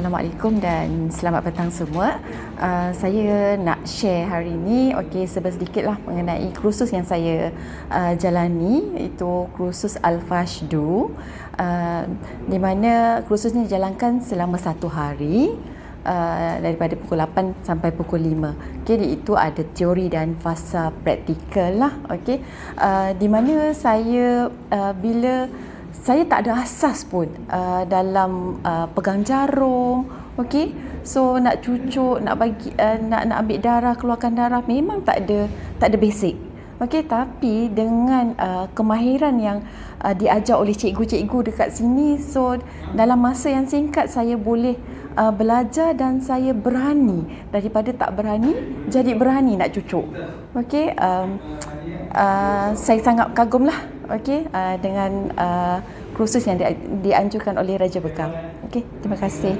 Assalamualaikum dan selamat petang semua. Saya nak share hari ini sedikitlah mengenai kursus yang saya jalani, iaitu kursus Al-Fashdu, di mana kursus ini dijalankan selama 1 hari, daripada pukul 8 sampai pukul 5. Itu ada teori dan fasa praktikal lah. Di mana saya bila saya tak ada asas pun dalam pegang jarum, so nak cucuk, nak bagi nak ambil darah, keluarkan darah, memang tak ada basic. Tapi dengan kemahiran yang diajar oleh cikgu-cikgu dekat sini, so dalam masa yang singkat saya boleh belajar dan saya berani, daripada tak berani jadi berani nak cucuk. Saya sangat kagumlah dengan kursus yang dianjurkan oleh Raja Bekang. Terima kasih.